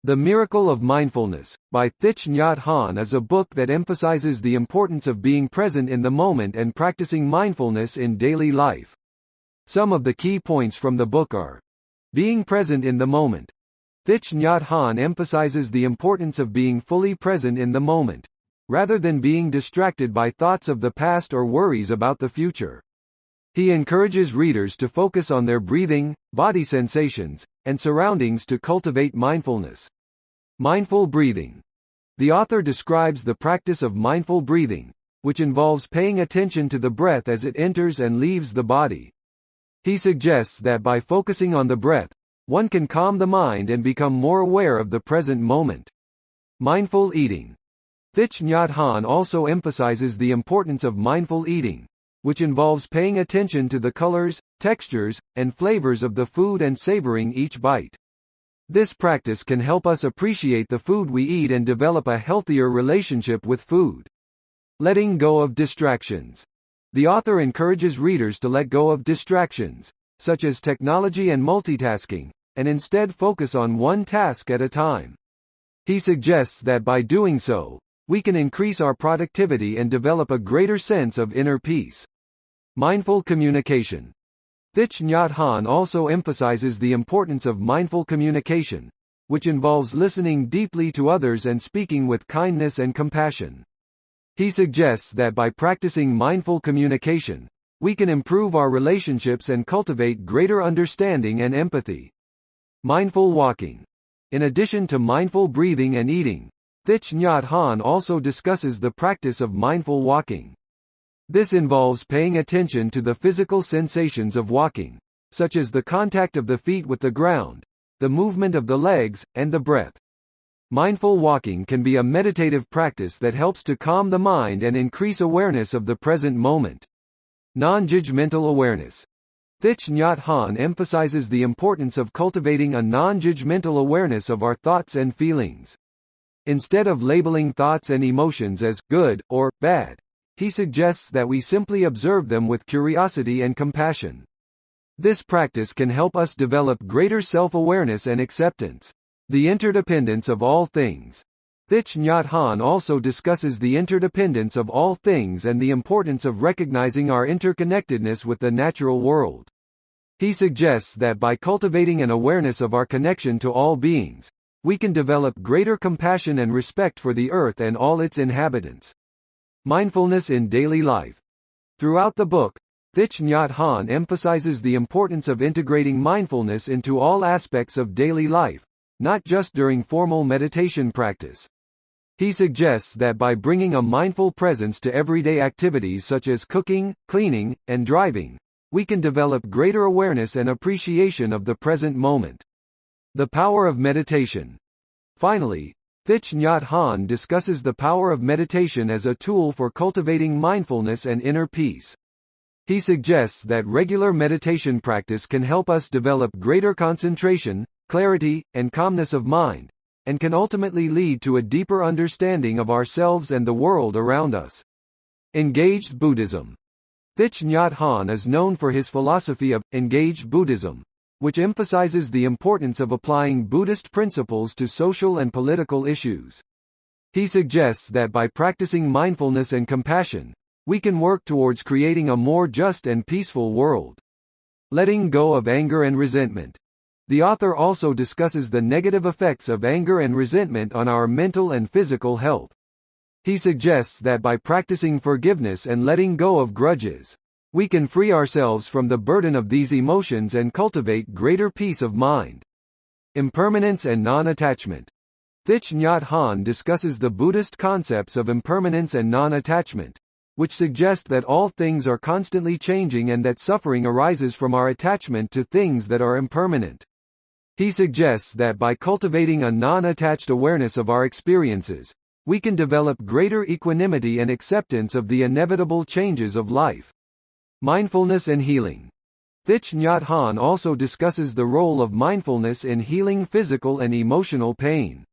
The Miracle of Mindfulness, by Thich Nhat Hanh is a book that emphasizes the importance of being present in the moment and practicing mindfulness in daily life. Some of the key points from the book are: being present in the moment. Thich Nhat Hanh emphasizes the importance of being fully present in the moment, rather than being distracted by thoughts of the past or worries about the future. He encourages readers to focus on their breathing, body sensations, and surroundings to cultivate mindfulness. Mindful breathing. The author describes the practice of mindful breathing, which involves paying attention to the breath as it enters and leaves the body. He suggests that by focusing on the breath, one can calm the mind and become more aware of the present moment. Mindful eating. Thich Nhat Hanh also emphasizes the importance of mindful eating, which involves paying attention to the colors, textures, and flavors of the food and savoring each bite. This practice can help us appreciate the food we eat and develop a healthier relationship with food. Letting go of distractions. The author encourages readers to let go of distractions, such as technology and multitasking, and instead focus on one task at a time. He suggests that by doing so, we can increase our productivity and develop a greater sense of inner peace. Mindful communication. Thich Nhat Hanh also emphasizes the importance of mindful communication, which involves listening deeply to others and speaking with kindness and compassion. He suggests that by practicing mindful communication, we can improve our relationships and cultivate greater understanding and empathy. Mindful walking. In addition to mindful breathing and eating, Thich Nhat Hanh also discusses the practice of mindful walking. This involves paying attention to the physical sensations of walking, such as the contact of the feet with the ground, the movement of the legs, and the breath. Mindful walking can be a meditative practice that helps to calm the mind and increase awareness of the present moment. Non-judgmental awareness. Thich Nhat Hanh emphasizes the importance of cultivating a non-judgmental awareness of our thoughts and feelings. Instead of labeling thoughts and emotions as good or bad, he suggests that we simply observe them with curiosity and compassion. This practice can help us develop greater self-awareness and acceptance. The interdependence of all things. Thich Nhat Hanh also discusses the interdependence of all things and the importance of recognizing our interconnectedness with the natural world. He suggests that by cultivating an awareness of our connection to all beings, we can develop greater compassion and respect for the earth and all its inhabitants. Mindfulness in daily life. Throughout the book, Thich Nhat Hanh emphasizes the importance of integrating mindfulness into all aspects of daily life, not just during formal meditation practice. He suggests that by bringing a mindful presence to everyday activities such as cooking, cleaning, and driving, we can develop greater awareness and appreciation of the present moment. The power of meditation. Finally, Thich Nhat Hanh discusses the power of meditation as a tool for cultivating mindfulness and inner peace. He suggests that regular meditation practice can help us develop greater concentration, clarity, and calmness of mind, and can ultimately lead to a deeper understanding of ourselves and the world around us. Engaged Buddhism. Thich Nhat Hanh is known for his philosophy of engaged Buddhism, which emphasizes the importance of applying Buddhist principles to social and political issues. He suggests that by practicing mindfulness and compassion, we can work towards creating a more just and peaceful world. Letting go of anger and resentment. The author also discusses the negative effects of anger and resentment on our mental and physical health. He suggests that by practicing forgiveness and letting go of grudges, we can free ourselves from the burden of these emotions and cultivate greater peace of mind. Impermanence and non-attachment. Thich Nhat Hanh discusses the Buddhist concepts of impermanence and non-attachment, which suggest that all things are constantly changing and that suffering arises from our attachment to things that are impermanent. He suggests that by cultivating a non-attached awareness of our experiences, we can develop greater equanimity and acceptance of the inevitable changes of life. Mindfulness and healing. Thich Nhat Hanh also discusses the role of mindfulness in healing physical and emotional pain.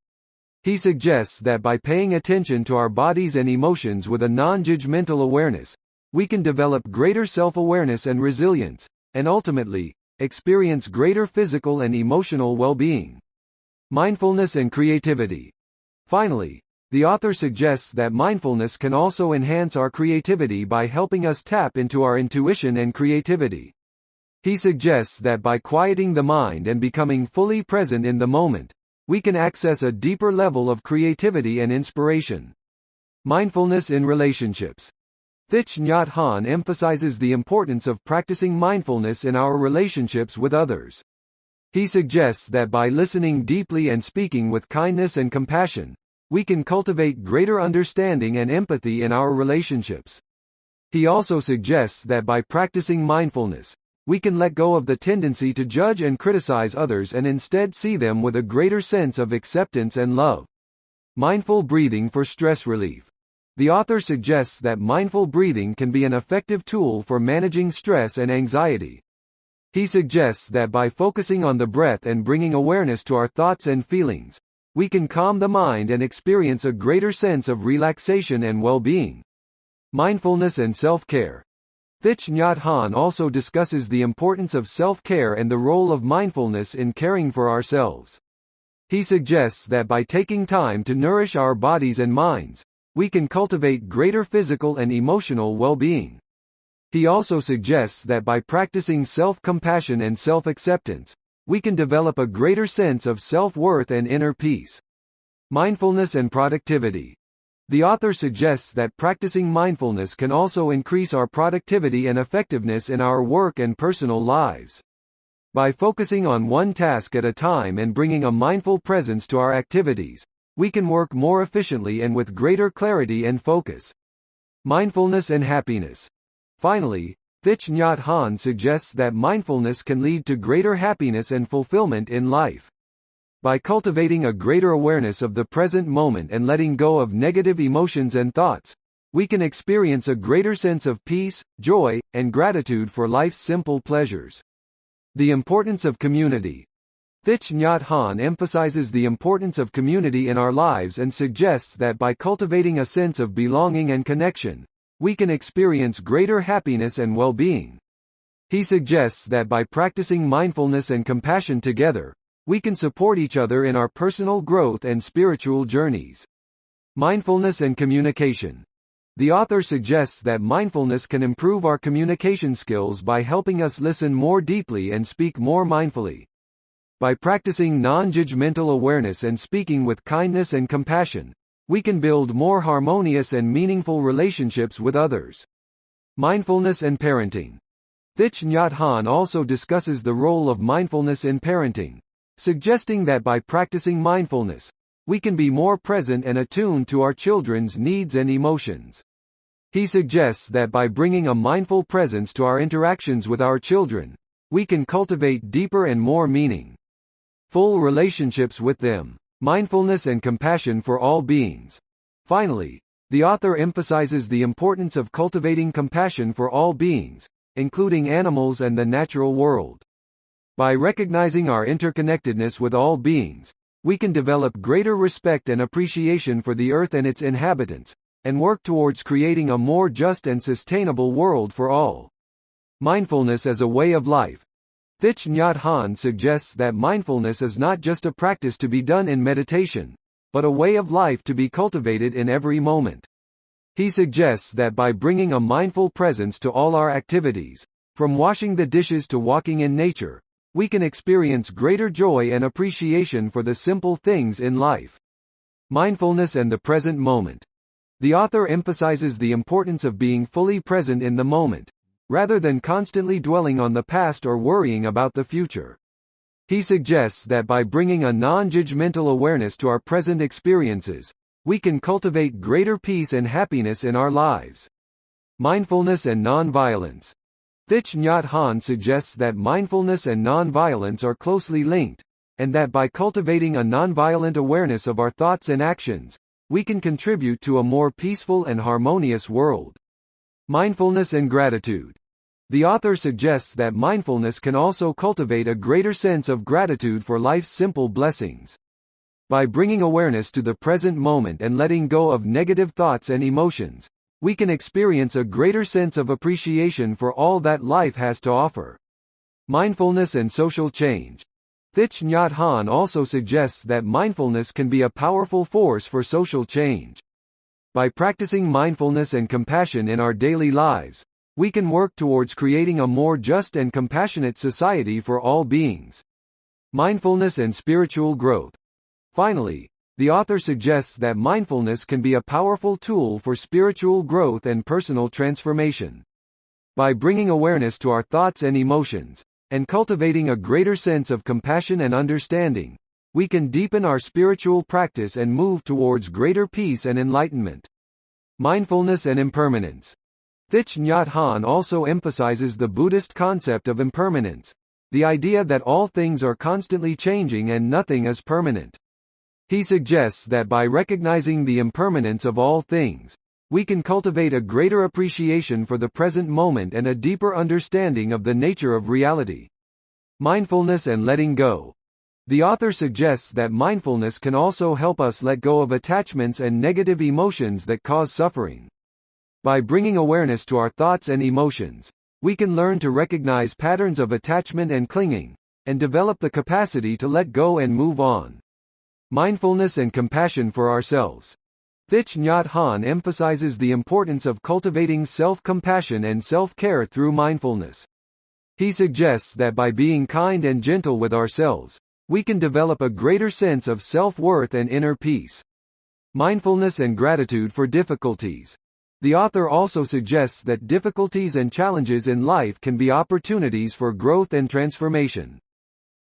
He suggests that by paying attention to our bodies and emotions with a non-judgmental awareness, we can develop greater self-awareness and resilience, and ultimately, experience greater physical and emotional well-being. Mindfulness and creativity. Finally, the author suggests that mindfulness can also enhance our creativity by helping us tap into our intuition and creativity. He suggests that by quieting the mind and becoming fully present in the moment, we can access a deeper level of creativity and inspiration. Mindfulness in relationships. Thich Nhat Hanh emphasizes the importance of practicing mindfulness in our relationships with others. He suggests that by listening deeply and speaking with kindness and compassion, we can cultivate greater understanding and empathy in our relationships. He also suggests that by practicing mindfulness, we can let go of the tendency to judge and criticize others and instead see them with a greater sense of acceptance and love. Mindful breathing for stress relief. The author suggests that mindful breathing can be an effective tool for managing stress and anxiety. He suggests that by focusing on the breath and bringing awareness to our thoughts and feelings, we can calm the mind and experience a greater sense of relaxation and well-being. Mindfulness and self-care. Thich Nhat Hanh also discusses the importance of self-care and the role of mindfulness in caring for ourselves. He suggests that by taking time to nourish our bodies and minds, we can cultivate greater physical and emotional well-being. He also suggests that by practicing self-compassion and self-acceptance, we can develop a greater sense of self-worth and inner peace. Mindfulness and productivity. The author suggests that practicing mindfulness can also increase our productivity and effectiveness in our work and personal lives. By focusing on one task at a time and bringing a mindful presence to our activities, we can work more efficiently and with greater clarity and focus. Mindfulness and happiness. Finally, Thich Nhat Hanh suggests that mindfulness can lead to greater happiness and fulfillment in life. By cultivating a greater awareness of the present moment and letting go of negative emotions and thoughts, we can experience a greater sense of peace, joy, and gratitude for life's simple pleasures. The importance of community. Thich Nhat Hanh emphasizes the importance of community in our lives and suggests that by cultivating a sense of belonging and connection, we can experience greater happiness and well-being. He suggests that by practicing mindfulness and compassion together, we can support each other in our personal growth and spiritual journeys. Mindfulness and communication. The author suggests that mindfulness can improve our communication skills by helping us listen more deeply and speak more mindfully. By practicing non-judgmental awareness and speaking with kindness and compassion, we can build more harmonious and meaningful relationships with others. Mindfulness and parenting. Thich Nhat Hanh also discusses the role of mindfulness in parenting, suggesting that by practicing mindfulness, we can be more present and attuned to our children's needs and emotions. He suggests that by bringing a mindful presence to our interactions with our children, we can cultivate deeper and more meaningful relationships with them. Mindfulness and compassion for all beings. Finally, the author emphasizes the importance of cultivating compassion for all beings, including animals and the natural world. By recognizing our interconnectedness with all beings, we can develop greater respect and appreciation for the earth and its inhabitants, and work towards creating a more just and sustainable world for all. Mindfulness as a way of life. Thich Nhat Hanh suggests that mindfulness is not just a practice to be done in meditation, but a way of life to be cultivated in every moment. He suggests that by bringing a mindful presence to all our activities, from washing the dishes to walking in nature, we can experience greater joy and appreciation for the simple things in life. Mindfulness and the present moment. The author emphasizes the importance of being fully present in the moment, rather than constantly dwelling on the past or worrying about the future. He suggests that by bringing a non-judgmental awareness to our present experiences, we can cultivate greater peace and happiness in our lives. Mindfulness and non-violence. Thich Nhat Hanh suggests that mindfulness and non-violence are closely linked, and that by cultivating a non-violent awareness of our thoughts and actions, we can contribute to a more peaceful and harmonious world. Mindfulness and gratitude. The author suggests that mindfulness can also cultivate a greater sense of gratitude for life's simple blessings. By bringing awareness to the present moment and letting go of negative thoughts and emotions, we can experience a greater sense of appreciation for all that life has to offer. Mindfulness and social change. Thich Nhat Hanh also suggests that mindfulness can be a powerful force for social change. By practicing mindfulness and compassion in our daily lives, we can work towards creating a more just and compassionate society for all beings. Mindfulness and spiritual growth. Finally, the author suggests that mindfulness can be a powerful tool for spiritual growth and personal transformation. By bringing awareness to our thoughts and emotions, and cultivating a greater sense of compassion and understanding, we can deepen our spiritual practice and move towards greater peace and enlightenment. Mindfulness and impermanence. Thich Nhat Hanh also emphasizes the Buddhist concept of impermanence, the idea that all things are constantly changing and nothing is permanent. He suggests that by recognizing the impermanence of all things, we can cultivate a greater appreciation for the present moment and a deeper understanding of the nature of reality. Mindfulness and letting go. The author suggests that mindfulness can also help us let go of attachments and negative emotions that cause suffering. By bringing awareness to our thoughts and emotions, we can learn to recognize patterns of attachment and clinging, and develop the capacity to let go and move on. Mindfulness and compassion for ourselves. Thich Nhat Hanh emphasizes the importance of cultivating self-compassion and self-care through mindfulness. He suggests that by being kind and gentle with ourselves, we can develop a greater sense of self-worth and inner peace. Mindfulness and gratitude for difficulties. The author also suggests that difficulties and challenges in life can be opportunities for growth and transformation.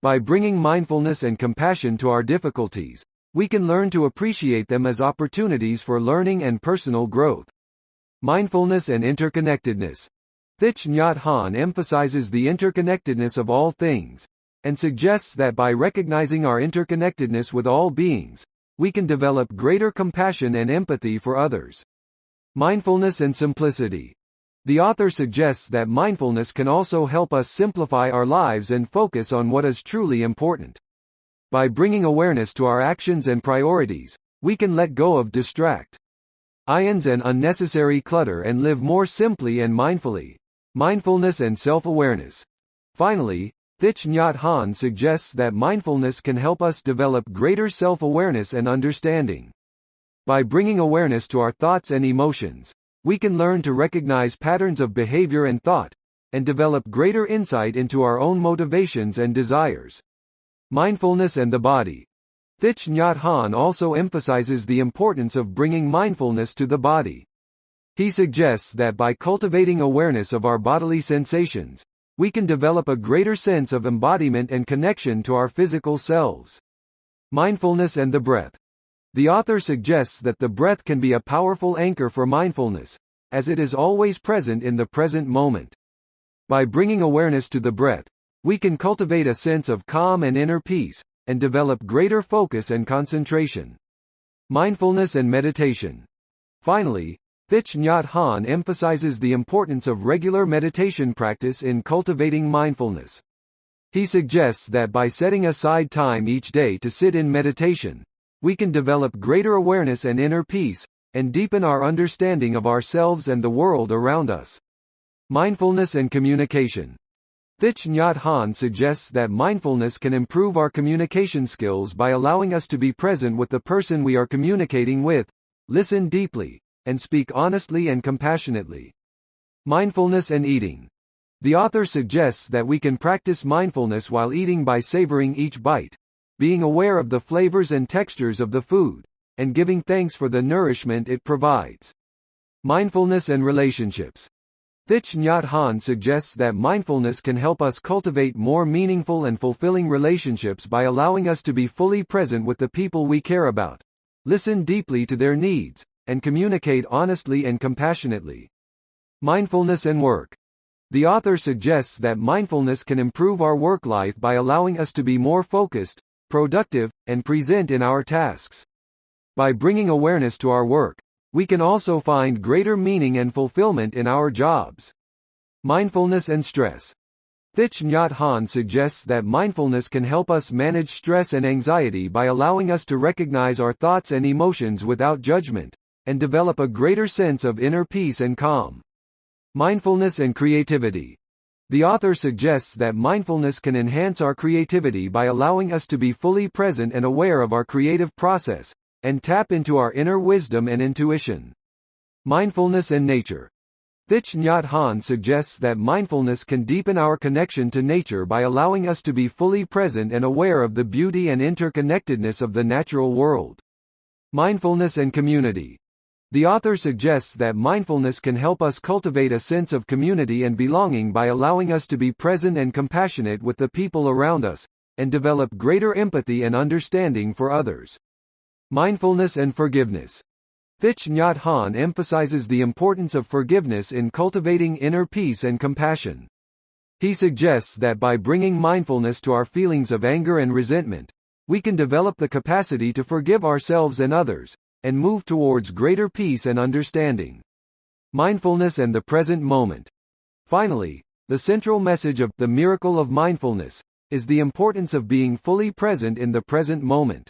By bringing mindfulness and compassion to our difficulties, we can learn to appreciate them as opportunities for learning and personal growth. Mindfulness and interconnectedness. Thich Nhat Hanh emphasizes the interconnectedness of all things, and suggests that by recognizing our interconnectedness with all beings, we can develop greater compassion and empathy for others. Mindfulness and simplicity. The author suggests that mindfulness can also help us simplify our lives and focus on what is truly important. By bringing awareness to our actions and priorities, we can let go of distractions and unnecessary clutter and live more simply and mindfully. Mindfulness and self-awareness. Finally, Thich Nhat Hanh suggests that mindfulness can help us develop greater self-awareness and understanding. By bringing awareness to our thoughts and emotions, we can learn to recognize patterns of behavior and thought, and develop greater insight into our own motivations and desires. Mindfulness and the body. Thich Nhat Hanh also emphasizes the importance of bringing mindfulness to the body. He suggests that by cultivating awareness of our bodily sensations, we can develop a greater sense of embodiment and connection to our physical selves. Mindfulness and the breath. The author suggests that the breath can be a powerful anchor for mindfulness, as it is always present in the present moment. By bringing awareness to the breath, we can cultivate a sense of calm and inner peace, and develop greater focus and concentration. Mindfulness and meditation. Finally, Thich Nhat Hanh emphasizes the importance of regular meditation practice in cultivating mindfulness. He suggests that by setting aside time each day to sit in meditation, we can develop greater awareness and inner peace, and deepen our understanding of ourselves and the world around us. Mindfulness and communication. Thich Nhat Hanh suggests that mindfulness can improve our communication skills by allowing us to be present with the person we are communicating with, listen deeply, and speak honestly and compassionately. Mindfulness and eating. The author suggests that we can practice mindfulness while eating by savoring each bite, being aware of the flavors and textures of the food, and giving thanks for the nourishment it provides. Mindfulness and relationships. Thich Nhat Hanh suggests that mindfulness can help us cultivate more meaningful and fulfilling relationships by allowing us to be fully present with the people we care about, listen deeply to their needs, and communicate honestly and compassionately. Mindfulness and work. The author suggests that mindfulness can improve our work life by allowing us to be more focused, productive, and present in our tasks. By bringing awareness to our work, we can also find greater meaning and fulfillment in our jobs. Mindfulness and stress. Thich Nhat Hanh suggests that mindfulness can help us manage stress and anxiety by allowing us to recognize our thoughts and emotions without judgment, and develop a greater sense of inner peace and calm. Mindfulness and creativity. The author suggests that mindfulness can enhance our creativity by allowing us to be fully present and aware of our creative process, and tap into our inner wisdom and intuition. Mindfulness and nature. Thich Nhat Hanh suggests that mindfulness can deepen our connection to nature by allowing us to be fully present and aware of the beauty and interconnectedness of the natural world. Mindfulness and community. The author suggests that mindfulness can help us cultivate a sense of community and belonging by allowing us to be present and compassionate with the people around us, and develop greater empathy and understanding for others. Mindfulness and forgiveness. Thich Nhat Hanh emphasizes the importance of forgiveness in cultivating inner peace and compassion. He suggests that by bringing mindfulness to our feelings of anger and resentment, we can develop the capacity to forgive ourselves and others, and move towards greater peace and understanding. Mindfulness and the present moment. Finally, the central message of The Miracle of Mindfulness is the importance of being fully present in the present moment.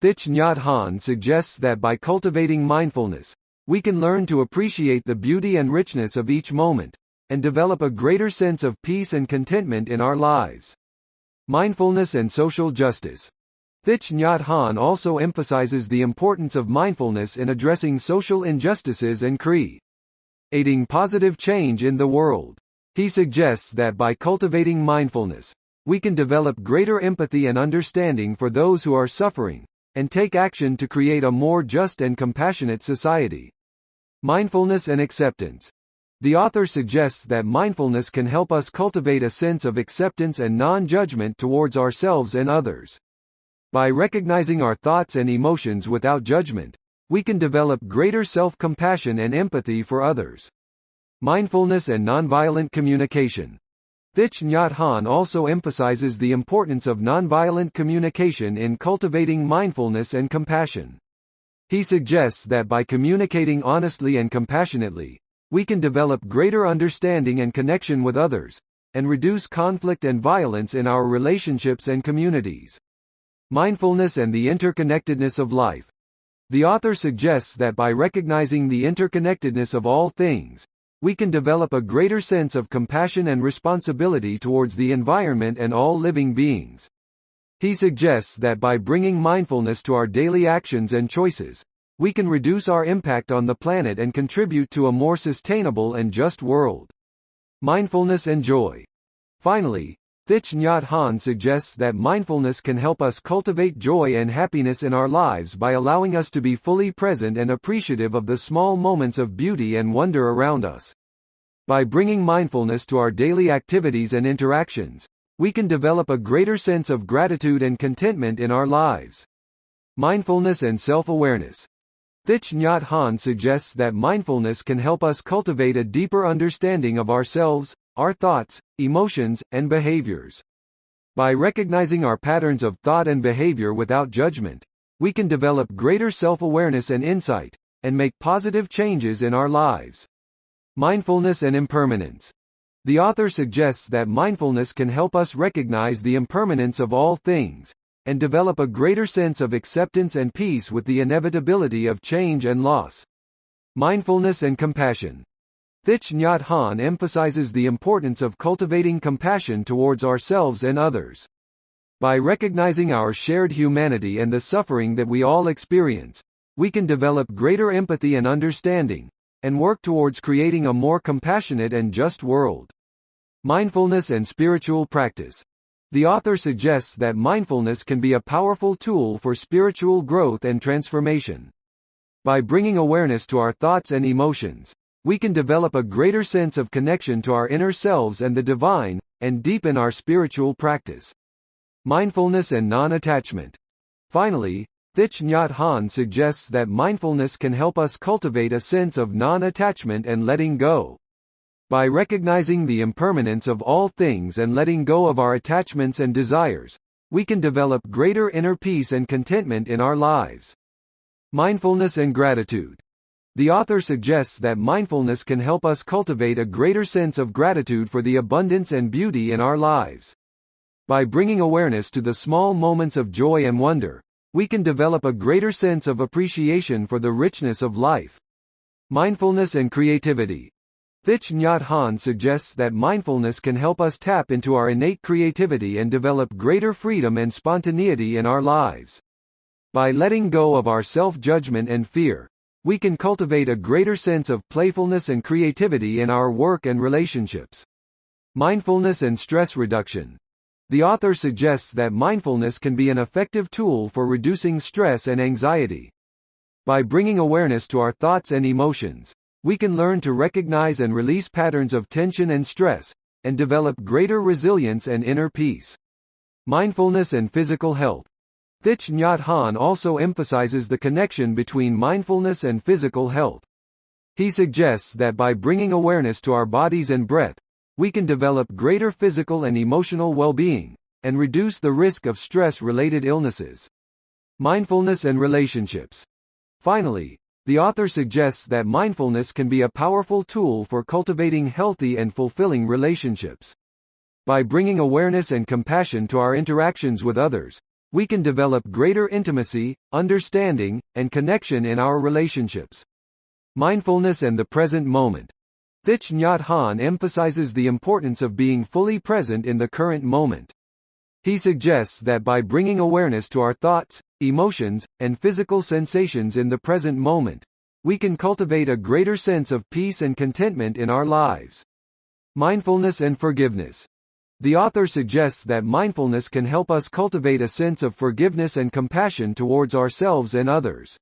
Thich Nhat Hanh suggests that by cultivating mindfulness, we can learn to appreciate the beauty and richness of each moment, and develop a greater sense of peace and contentment in our lives. Mindfulness and social justice. Thich Nhat Hanh also emphasizes the importance of mindfulness in addressing social injustices and creating positive change in the world. He suggests that by cultivating mindfulness, we can develop greater empathy and understanding for those who are suffering, and take action to create a more just and compassionate society. Mindfulness and acceptance. The author suggests that mindfulness can help us cultivate a sense of acceptance and non-judgment towards ourselves and others. By recognizing our thoughts and emotions without judgment, we can develop greater self-compassion and empathy for others. Mindfulness and nonviolent communication. Thich Nhat Hanh also emphasizes the importance of nonviolent communication in cultivating mindfulness and compassion. He suggests that by communicating honestly and compassionately, we can develop greater understanding and connection with others, and reduce conflict and violence in our relationships and communities. Mindfulness and the interconnectedness of life. The author suggests that by recognizing the interconnectedness of all things, we can develop a greater sense of compassion and responsibility towards the environment and all living beings. He suggests that by bringing mindfulness to our daily actions and choices, we can reduce our impact on the planet and contribute to a more sustainable and just world. Mindfulness and joy. Finally, Thich Nhat Hanh suggests that mindfulness can help us cultivate joy and happiness in our lives by allowing us to be fully present and appreciative of the small moments of beauty and wonder around us. By bringing mindfulness to our daily activities and interactions, we can develop a greater sense of gratitude and contentment in our lives. Mindfulness and self-awareness. Thich Nhat Hanh suggests that mindfulness can help us cultivate a deeper understanding of ourselves, our thoughts, emotions, and behaviors. By recognizing our patterns of thought and behavior without judgment, we can develop greater self-awareness and insight, and make positive changes in our lives. Mindfulness and impermanence. The author suggests that mindfulness can help us recognize the impermanence of all things, and develop a greater sense of acceptance and peace with the inevitability of change and loss. Mindfulness and compassion. Thich Nhat Hanh emphasizes the importance of cultivating compassion towards ourselves and others. By recognizing our shared humanity and the suffering that we all experience, we can develop greater empathy and understanding, and work towards creating a more compassionate and just world. Mindfulness and spiritual practice. The author suggests that mindfulness can be a powerful tool for spiritual growth and transformation. By bringing awareness to our thoughts and emotions, we can develop a greater sense of connection to our inner selves and the divine, and deepen our spiritual practice. Mindfulness and non-attachment. Finally, Thich Nhat Hanh suggests that mindfulness can help us cultivate a sense of non-attachment and letting go. By recognizing the impermanence of all things and letting go of our attachments and desires, we can develop greater inner peace and contentment in our lives. Mindfulness and gratitude. The author suggests that mindfulness can help us cultivate a greater sense of gratitude for the abundance and beauty in our lives. By bringing awareness to the small moments of joy and wonder, we can develop a greater sense of appreciation for the richness of life. Mindfulness and creativity. Thich Nhat Hanh suggests that mindfulness can help us tap into our innate creativity and develop greater freedom and spontaneity in our lives. By letting go of our self-judgment and fear, we can cultivate a greater sense of playfulness and creativity in our work and relationships. Mindfulness and stress reduction. The author suggests that mindfulness can be an effective tool for reducing stress and anxiety. By bringing awareness to our thoughts and emotions, we can learn to recognize and release patterns of tension and stress, and develop greater resilience and inner peace. Mindfulness and physical health. Thich Nhat Hanh also emphasizes the connection between mindfulness and physical health. He suggests that by bringing awareness to our bodies and breath, we can develop greater physical and emotional well-being, and reduce the risk of stress-related illnesses. Mindfulness and relationships. Finally, the author suggests that mindfulness can be a powerful tool for cultivating healthy and fulfilling relationships. By bringing awareness and compassion to our interactions with others, we can develop greater intimacy, understanding, and connection in our relationships. Mindfulness and the present moment. Thich Nhat Hanh emphasizes the importance of being fully present in the current moment. He suggests that by bringing awareness to our thoughts, emotions, and physical sensations in the present moment, we can cultivate a greater sense of peace and contentment in our lives. Mindfulness and forgiveness. The author suggests that mindfulness can help us cultivate a sense of forgiveness and compassion towards ourselves and others.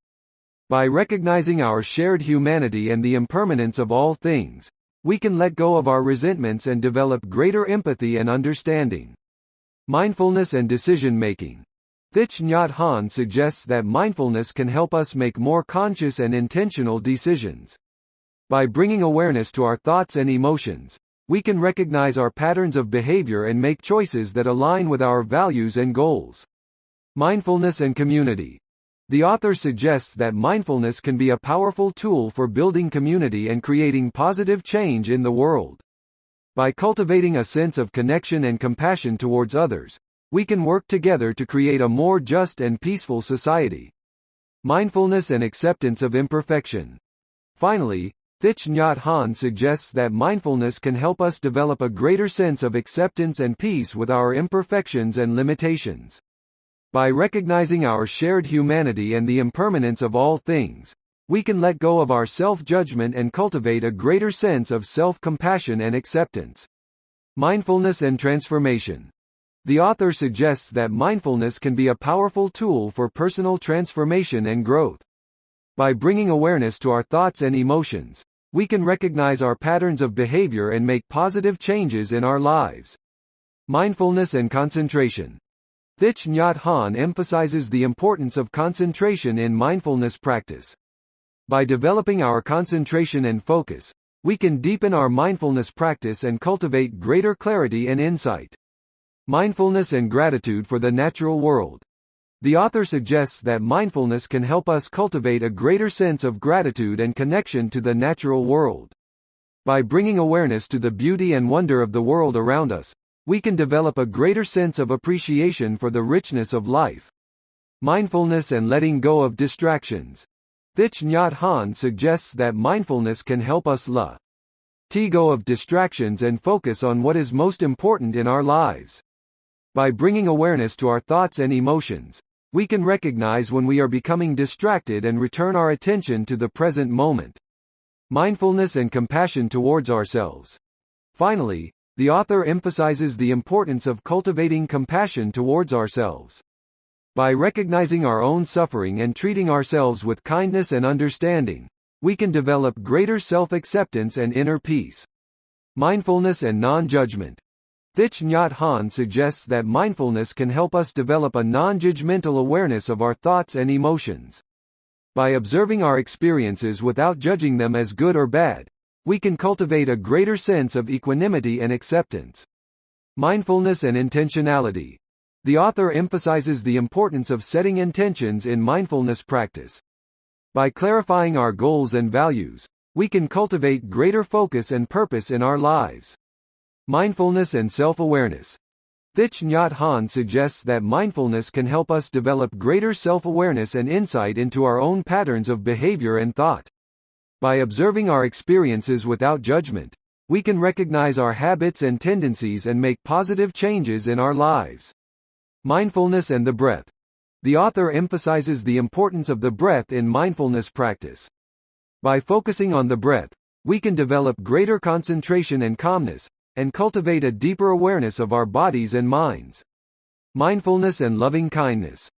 By recognizing our shared humanity and the impermanence of all things, we can let go of our resentments and develop greater empathy and understanding. Mindfulness and decision-making. Thich Nhat Hanh suggests that mindfulness can help us make more conscious and intentional decisions. By bringing awareness to our thoughts and emotions, we can recognize our patterns of behavior and make choices that align with our values and goals. Mindfulness and community. The author suggests that mindfulness can be a powerful tool for building community and creating positive change in the world. By cultivating a sense of connection and compassion towards others, we can work together to create a more just and peaceful society. Mindfulness and acceptance of imperfection. Finally, Thich Nhat Hanh suggests that mindfulness can help us develop a greater sense of acceptance and peace with our imperfections and limitations. By recognizing our shared humanity and the impermanence of all things, we can let go of our self-judgment and cultivate a greater sense of self-compassion and acceptance. Mindfulness and transformation. The author suggests that mindfulness can be a powerful tool for personal transformation and growth. By bringing awareness to our thoughts and emotions, we can recognize our patterns of behavior and make positive changes in our lives. Mindfulness and concentration. Thich Nhat Hanh emphasizes the importance of concentration in mindfulness practice. By developing our concentration and focus, we can deepen our mindfulness practice and cultivate greater clarity and insight. Mindfulness and gratitude for the natural world. The author suggests that mindfulness can help us cultivate a greater sense of gratitude and connection to the natural world. By bringing awareness to the beauty and wonder of the world around us, we can develop a greater sense of appreciation for the richness of life. Mindfulness and letting go of distractions. Thich Nhat Hanh suggests that mindfulness can help us let go of distractions and focus on what is most important in our lives. By bringing awareness to our thoughts and emotions, we can recognize when we are becoming distracted and return our attention to the present moment. Mindfulness and compassion towards ourselves. Finally, the author emphasizes the importance of cultivating compassion towards ourselves. By recognizing our own suffering and treating ourselves with kindness and understanding, we can develop greater self-acceptance and inner peace. Mindfulness and non-judgment. Thich Nhat Hanh suggests that mindfulness can help us develop a non-judgmental awareness of our thoughts and emotions. By observing our experiences without judging them as good or bad, we can cultivate a greater sense of equanimity and acceptance. Mindfulness and intentionality. The author emphasizes the importance of setting intentions in mindfulness practice. By clarifying our goals and values, we can cultivate greater focus and purpose in our lives. Mindfulness and self-awareness. Thich Nhat Hanh suggests that mindfulness can help us develop greater self-awareness and insight into our own patterns of behavior and thought. By observing our experiences without judgment, we can recognize our habits and tendencies and make positive changes in our lives. Mindfulness and the breath. The author emphasizes the importance of the breath in mindfulness practice. By focusing on the breath, we can develop greater concentration and calmness, and cultivate a deeper awareness of our bodies and minds. Mindfulness and loving kindness.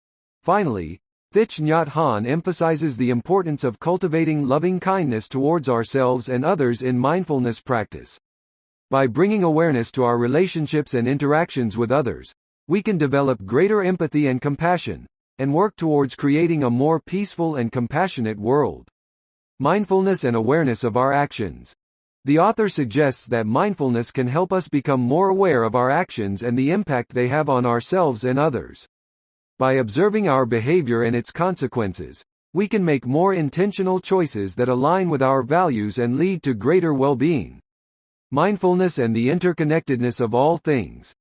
Finally, Thich Nhat Hanh emphasizes the importance of cultivating loving kindness towards ourselves and others in mindfulness practice. By bringing awareness to our relationships and interactions with others, we can develop greater empathy and compassion, and work towards creating a more peaceful and compassionate world. Mindfulness and awareness of our actions. The author suggests that mindfulness can help us become more aware of our actions and the impact they have on ourselves and others. By observing our behavior and its consequences, we can make more intentional choices that align with our values and lead to greater well-being. Mindfulness and the interconnectedness of all things.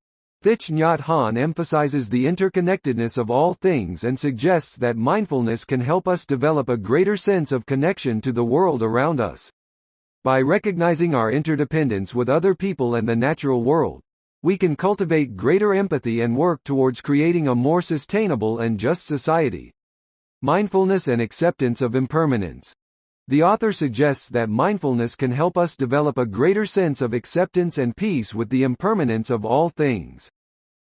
Thich Nhat Hanh emphasizes the interconnectedness of all things and suggests that mindfulness can help us develop a greater sense of connection to the world around us. By recognizing our interdependence with other people and the natural world, we can cultivate greater empathy and work towards creating a more sustainable and just society. Mindfulness and acceptance of impermanence. The author suggests that mindfulness can help us develop a greater sense of acceptance and peace with the impermanence of all things.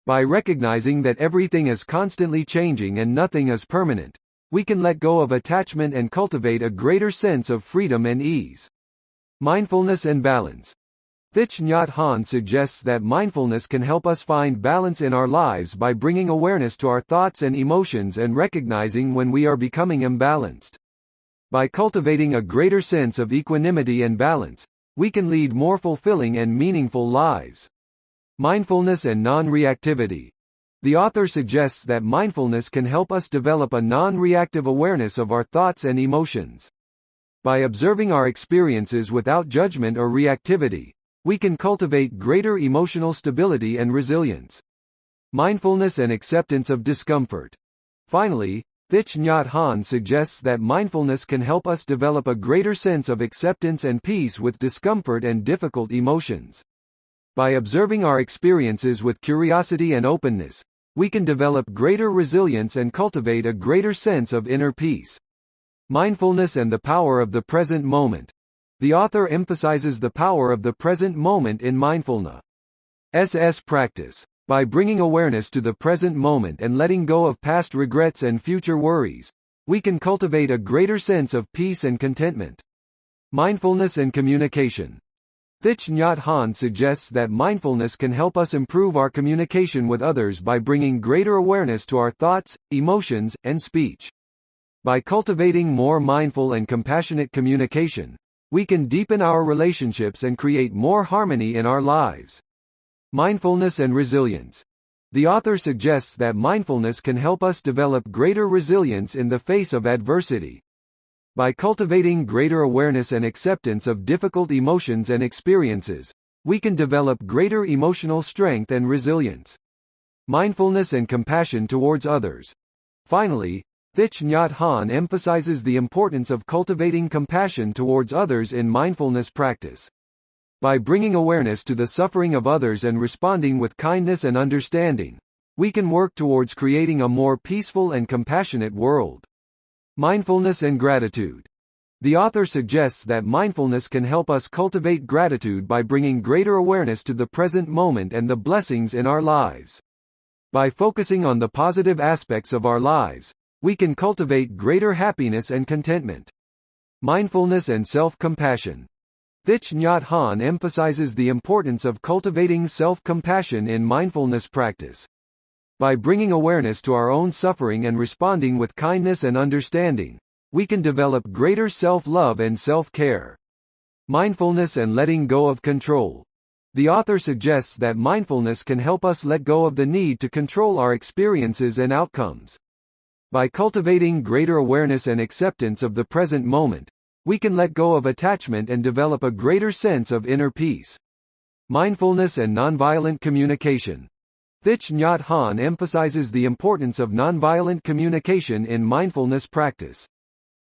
By recognizing that everything is constantly changing and nothing is permanent, we can let go of attachment and cultivate a greater sense of freedom and ease. Mindfulness and balance. Thich Nhat Hanh suggests that mindfulness can help us find balance in our lives by bringing awareness to our thoughts and emotions and recognizing when we are becoming imbalanced. By cultivating a greater sense of equanimity and balance, we can lead more fulfilling and meaningful lives. Mindfulness and non-reactivity. The author suggests that mindfulness can help us develop a non-reactive awareness of our thoughts and emotions. By observing our experiences without judgment or reactivity, we can cultivate greater emotional stability and resilience. Mindfulness and acceptance of discomfort. Finally, Thich Nhat Hanh suggests that mindfulness can help us develop a greater sense of acceptance and peace with discomfort and difficult emotions. By observing our experiences with curiosity and openness, we can develop greater resilience and cultivate a greater sense of inner peace. Mindfulness and the power of the present moment. The author emphasizes the power of the present moment in mindfulness practice. By bringing awareness to the present moment and letting go of past regrets and future worries, we can cultivate a greater sense of peace and contentment. Mindfulness and communication. Thich Nhat Hanh suggests that mindfulness can help us improve our communication with others by bringing greater awareness to our thoughts, emotions, and speech. By cultivating more mindful and compassionate communication, we can deepen our relationships and create more harmony in our lives. Mindfulness and resilience. The author suggests that mindfulness can help us develop greater resilience in the face of adversity. By cultivating greater awareness and acceptance of difficult emotions and experiences, we can develop greater emotional strength and resilience. Mindfulness and compassion towards others. Finally, Thich Nhat Hanh emphasizes the importance of cultivating compassion towards others in mindfulness practice. By bringing awareness to the suffering of others and responding with kindness and understanding, we can work towards creating a more peaceful and compassionate world. Mindfulness and gratitude. The author suggests that mindfulness can help us cultivate gratitude by bringing greater awareness to the present moment and the blessings in our lives. By focusing on the positive aspects of our lives, we can cultivate greater happiness and contentment. Mindfulness and self-compassion. Thich Nhat Hanh emphasizes the importance of cultivating self-compassion in mindfulness practice. By bringing awareness to our own suffering and responding with kindness and understanding, we can develop greater self-love and self-care. Mindfulness and letting go of control. The author suggests that mindfulness can help us let go of the need to control our experiences and outcomes. By cultivating greater awareness and acceptance of the present moment, we can let go of attachment and develop a greater sense of inner peace. Mindfulness and nonviolent communication. Thich Nhat Hanh emphasizes the importance of nonviolent communication in mindfulness practice.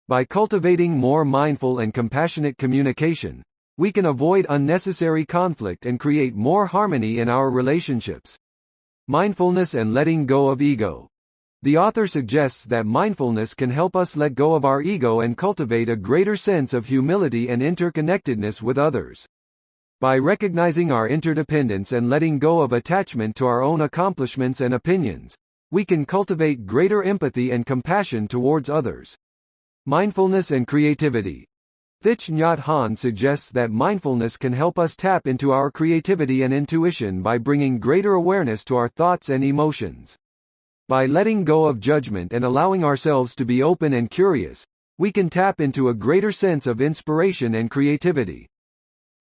By cultivating more mindful and compassionate communication, we can avoid unnecessary conflict and create more harmony in our relationships. Mindfulness and letting go of ego. The author suggests that mindfulness can help us let go of our ego and cultivate a greater sense of humility and interconnectedness with others. By recognizing our interdependence and letting go of attachment to our own accomplishments and opinions, we can cultivate greater empathy and compassion towards others. Mindfulness and creativity. Thich Nhat Hanh suggests that mindfulness can help us tap into our creativity and intuition by bringing greater awareness to our thoughts and emotions. By letting go of judgment and allowing ourselves to be open and curious, we can tap into a greater sense of inspiration and creativity.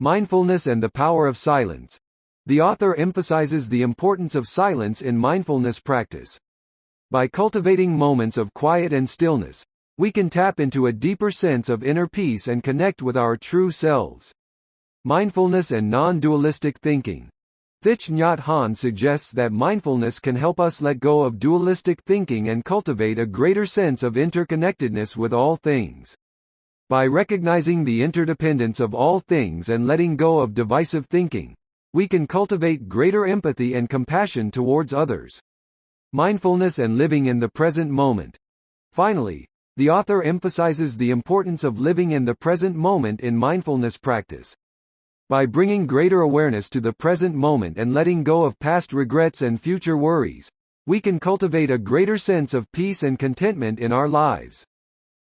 Mindfulness and the power of silence. The author emphasizes the importance of silence in mindfulness practice. By cultivating moments of quiet and stillness, we can tap into a deeper sense of inner peace and connect with our true selves. Mindfulness and non-dualistic thinking. Thich Nhat Hanh suggests that mindfulness can help us let go of dualistic thinking and cultivate a greater sense of interconnectedness with all things. By recognizing the interdependence of all things and letting go of divisive thinking, we can cultivate greater empathy and compassion towards others. Mindfulness and living in the present moment. Finally, the author emphasizes the importance of living in the present moment in mindfulness practice. By bringing greater awareness to the present moment and letting go of past regrets and future worries, we can cultivate a greater sense of peace and contentment in our lives.